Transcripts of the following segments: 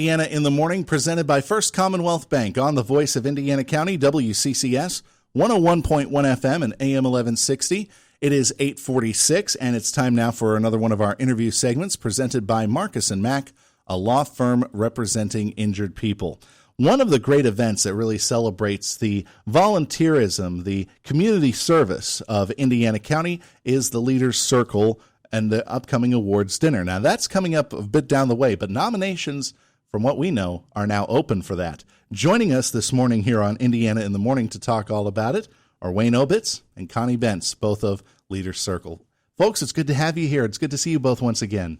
Indiana in the Morning, presented by First Commonwealth Bank on the voice of Indiana County, WCCS, 101.1 FM and AM 1160. It is 8:46, and it's time now for another one of our interview segments presented by Marcus & Mack, a law firm representing injured people. One of the great events that really celebrates the volunteerism, the community service of Indiana County is the Leaders Circle and the upcoming awards dinner. Now, that's coming up a bit down the way, but nominations, from what we know, are now open for that. Joining us this morning here on Indiana in the Morning to talk all about it are Wayne Obitz and Connie Bence, both of Leaders Circle. Folks, it's good to have you here. It's good to see you both once again.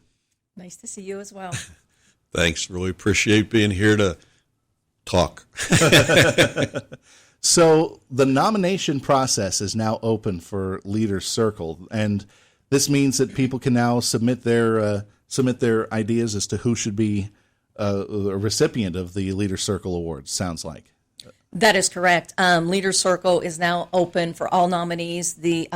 Nice to see you as well. Thanks. Really appreciate being here to talk. So the nomination process is now open for Leaders Circle, and this means that people can now submit their ideas as to who should be a recipient of the Leaders Circle Awards, sounds like. That is correct. Leaders Circle is now open for all nominees. The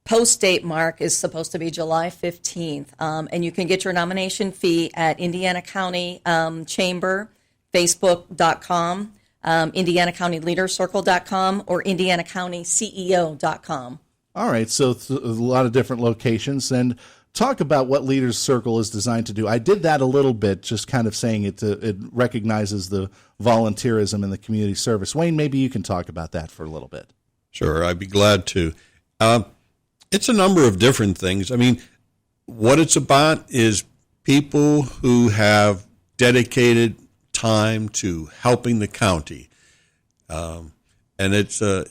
post date mark is supposed to be July 15th, and you can get your nomination fee at Indiana County Chamber, Facebook.com, IndianaCountyLeadersCircle.com, or IndianaCountyCEO.com. All right, so a lot of different locations, and talk about what Leaders Circle is designed to do. I did that a little bit, just kind of saying it recognizes the volunteerism and the community service. Wayne, maybe you can talk about that for a little bit. Sure, I'd be glad to. It's a number of different things. I mean, what it's about is people who have dedicated time to helping the county. And it's a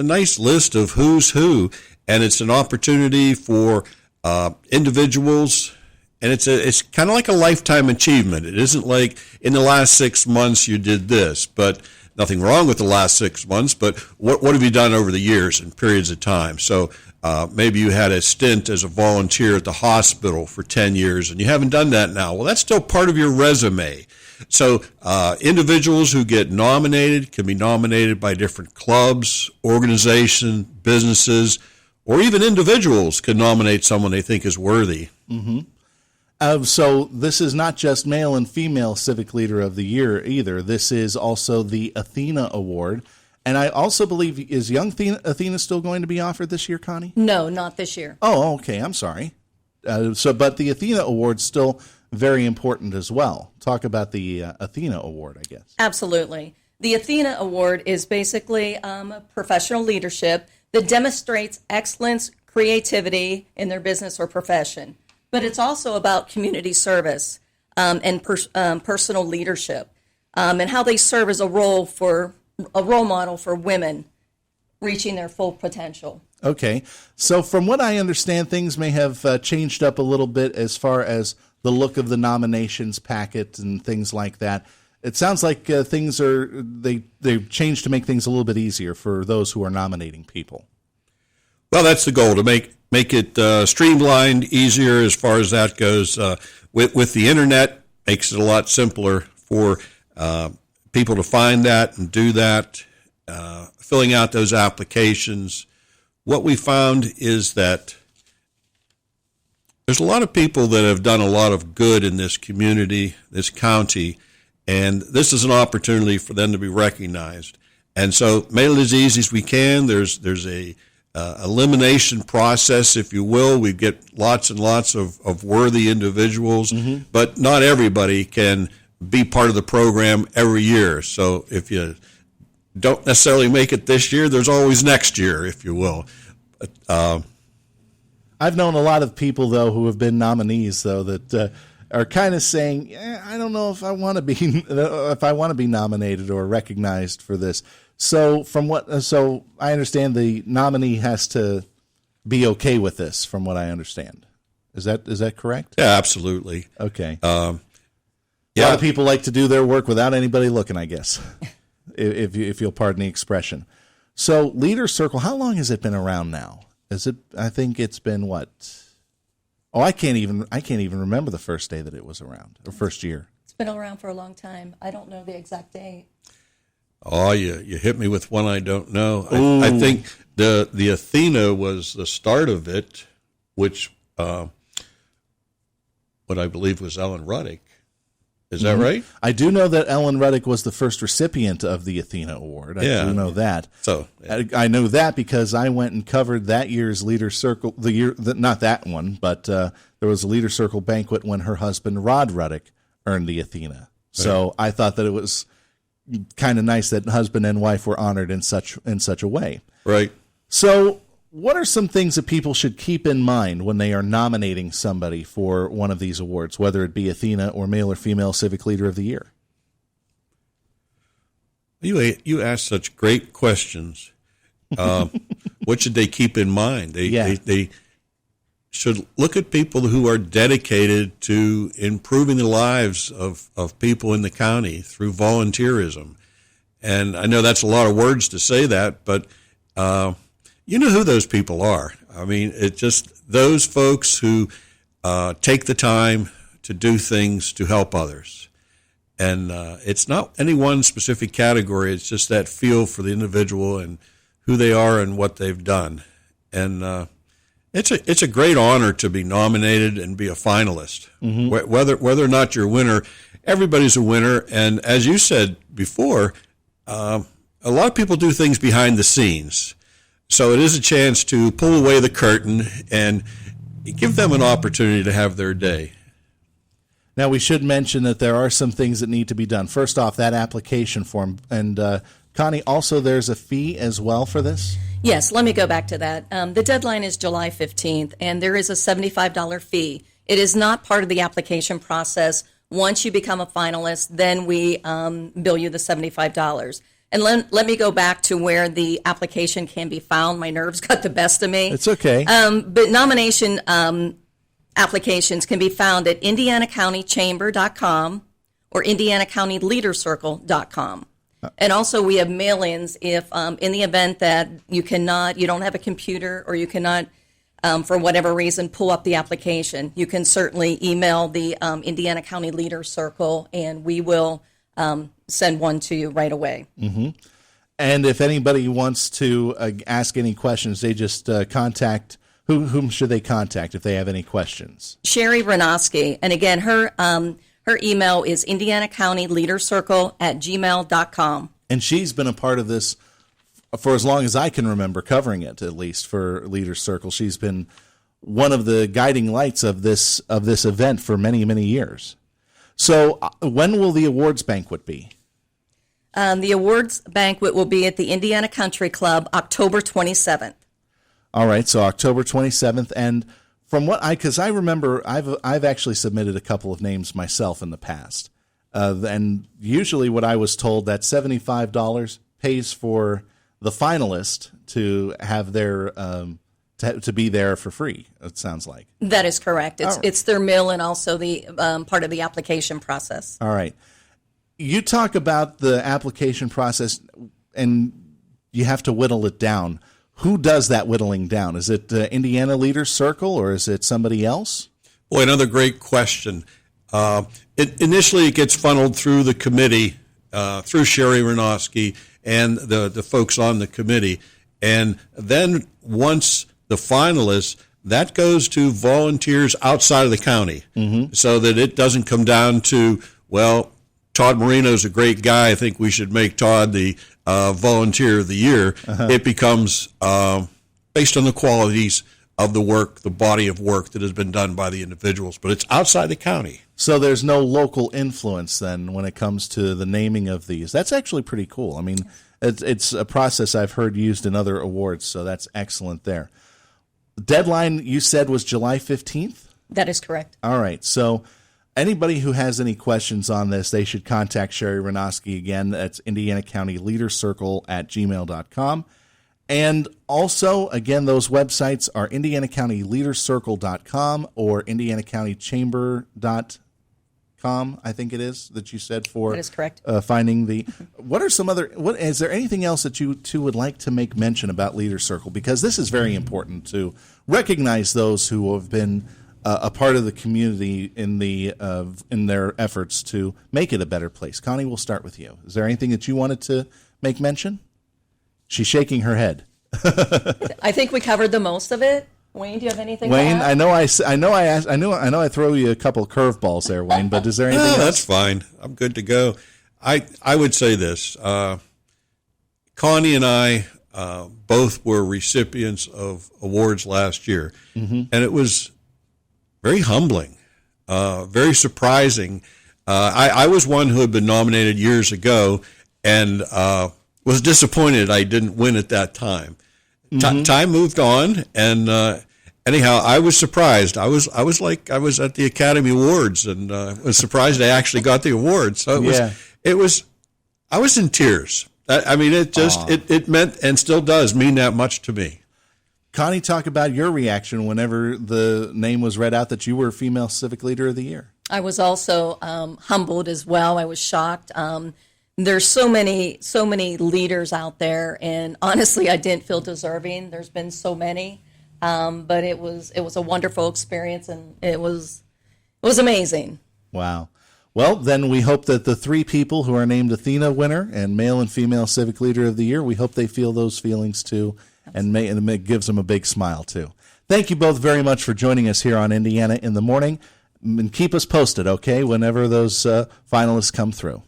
nice list of who's who, and it's an opportunity for individuals, and it's kind of like a lifetime achievement. It isn't like in the last 6 months you did this, but nothing wrong with the last 6 months, but what have you done over the years and periods of time? So maybe you had a stint as a volunteer at the hospital for 10 years, and you haven't done that now. Well, that's still part of your resume. So individuals who get nominated can be nominated by different clubs, organizations, businesses, or even individuals can nominate someone they think is worthy. Mm-hmm. So this is not just male and female Civic Leader of the Year either. This is also the Athena Award. And I also believe, is Young Athena still going to be offered this year, Connie? No, not this year. Oh, okay. I'm sorry. But the Athena Award's still very important as well. Talk about the Athena Award, I guess. Absolutely. The Athena Award is basically professional leadership that demonstrates excellence, creativity in their business or profession. But it's also about community service and personal leadership and how they serve as a role model for women reaching their full potential. Okay. So from what I understand, things may have changed up a little bit as far as the look of the nominations packet and things like that. It sounds like they've changed to make things a little bit easier for those who are nominating people. Well, that's the goal, to make it streamlined, easier as far as that goes. With the internet, makes it a lot simpler for people to find that and do that, filling out those applications. What we found is that there's a lot of people that have done a lot of good in this community, this county, and this is an opportunity for them to be recognized. And so made it as easy as we can. There's a elimination process, if you will. We get lots and lots of worthy individuals, mm-hmm. but not everybody can be part of the program every year. So if you don't necessarily make it this year, there's always next year, if you will. I've known a lot of people, though, who have been nominees, though, that are kind of saying, I don't know if I want to be nominated or recognized for this. So I understand the nominee has to be okay with this, from what I understand. Is that correct? Yeah, absolutely. Okay. A lot of people like to do their work without anybody looking, I guess, if you'll pardon the expression. So Leaders Circle, how long has it been around now? I think it's been what? Oh, I can't even remember the first day that it was around, or first year. It's been around for a long time. I don't know the exact date. Oh, you hit me with one I don't know. I think the Athena was the start of it, which what I believe was Ellen Ruddick. Is that right? I do know that Ellen Ruddick was the first recipient of the Athena Award. I do know that. So I know that because I went and covered that year's Leader Circle. Not that one, but there was a Leader Circle banquet when her husband Rod Ruddick earned the Athena. So I thought that it was kind of nice that husband and wife were honored in such a way. Right. So, what are some things that people should keep in mind when they are nominating somebody for one of these awards, whether it be Athena or Male or Female Civic Leader of the Year? You ask such great questions. What should they keep in mind? They should look at people who are dedicated to improving the lives of people in the county through volunteerism. And I know that's a lot of words to say that, but you know who those people are. I mean, it's just those folks who take the time to do things to help others. And it's not any one specific category. It's just that feel for the individual and who they are and what they've done. And it's a great honor to be nominated and be a finalist. Mm-hmm. Whether or not you're a winner, everybody's a winner. And as you said before, a lot of people do things behind the scenes. So it is a chance to pull away the curtain and give them an opportunity to have their day. Now, we should mention that there are some things that need to be done. First off, that application form. And Connie, also there's a fee as well for this? Yes, let me go back to that. The deadline is July 15th, and there is a $75 fee. It is not part of the application process. Once you become a finalist, then we bill you the $75. And let me go back to where the application can be found. My nerves got the best of me. It's okay. But nomination applications can be found at IndianaCountyChamber.com or IndianaCountyLeaderCircle.com. And also we have mail-ins if in the event that you don't have a computer or you cannot, for whatever reason, pull up the application. You can certainly email the Indiana County Leader Circle, and we will send one to you right away. Mm-hmm. And if anybody wants to ask any questions, they just contact, whom should they contact if they have any questions? Sherry Renoski. And again, her email is indianacountyleadercircle@gmail.com. And she's been a part of this for as long as I can remember, covering it, at least for Leader Circle. She's been one of the guiding lights of this event for many, many years. So when will the awards banquet be? The awards banquet will be at the Indiana Country Club, October 27th. All right, so October 27th. And from because I remember I've actually submitted a couple of names myself in the past. And usually what I was told, that $75 pays for the finalist to have their to be there for free, it sounds like. That is correct. It's their meal and also the part of the application process. All right. You talk about the application process, and you have to whittle it down. Who does that whittling down? Is it Indiana Leader Circle, or is it somebody else? Boy, another great question. Initially, it gets funneled through the committee, through Sherry Renoski and the folks on the committee. And then once the finalists, that goes to volunteers outside of the county, so that it doesn't come down to, well, Todd Marino's a great guy, I think we should make Todd the Volunteer of the Year. It becomes based on the qualities of the work, the body of work that has been done by the individuals, but it's outside the county. So there's no local influence then when it comes to the naming of these. That's actually pretty cool. I mean, it's a process I've heard used in other awards, so that's excellent there. Deadline, you said, was July 15th? That is correct. All right, so anybody who has any questions on this, they should contact Sherry Renoski again. That's IndianaCountyLeaderCircle@gmail.com. And also, again, those websites are IndianaCountyLeaderCircle.com or IndianaCountyChamber.com, I think it is, that you said for that is correct. Finding the. What are some other? Is there anything else that you two would like to make mention about Leader Circle? Because this is very important to recognize those who have been a part of the community in their efforts to make it a better place. Connie, we'll start with you. Is there anything that you wanted to make mention? She's shaking her head. I think we covered the most of it. Wayne, do you have anything Wayne, to add? I throw you a couple curveballs there, Wayne. But is there anything else? That's fine. I'm good to go. I would say this. Connie and I both were recipients of awards last year, and it was very humbling, very surprising. I was one who had been nominated years ago and was disappointed I didn't win at that time. Time moved on, and anyhow, I was surprised. I was at the Academy Awards, and was surprised I actually got the award. So I was in tears. It meant and still does mean that much to me. Connie, talk about your reaction whenever the name was read out that you were Female Civic Leader of the Year. I was also humbled as well. I was shocked. There's so many leaders out there, and honestly, I didn't feel deserving. There's been so many, but it was a wonderful experience, and it was amazing. Wow. Well, then we hope that the three people who are named Athena winner and Male and Female Civic Leader of the Year, we hope they feel those feelings too, and it gives them a big smile too. Thank you both very much for joining us here on Indiana in the Morning, and keep us posted, okay, whenever those finalists come through.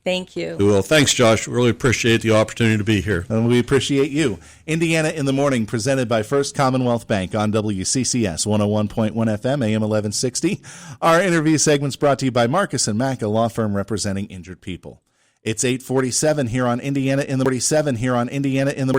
Thank you. Well, thanks, Josh. Really appreciate the opportunity to be here. And we appreciate you. Indiana in the Morning, presented by First Commonwealth Bank on WCCS 101.1 FM, AM 1160. Our interview segment's brought to you by Marcus & Mack, a law firm representing injured people. It's 8:47 here on Indiana in the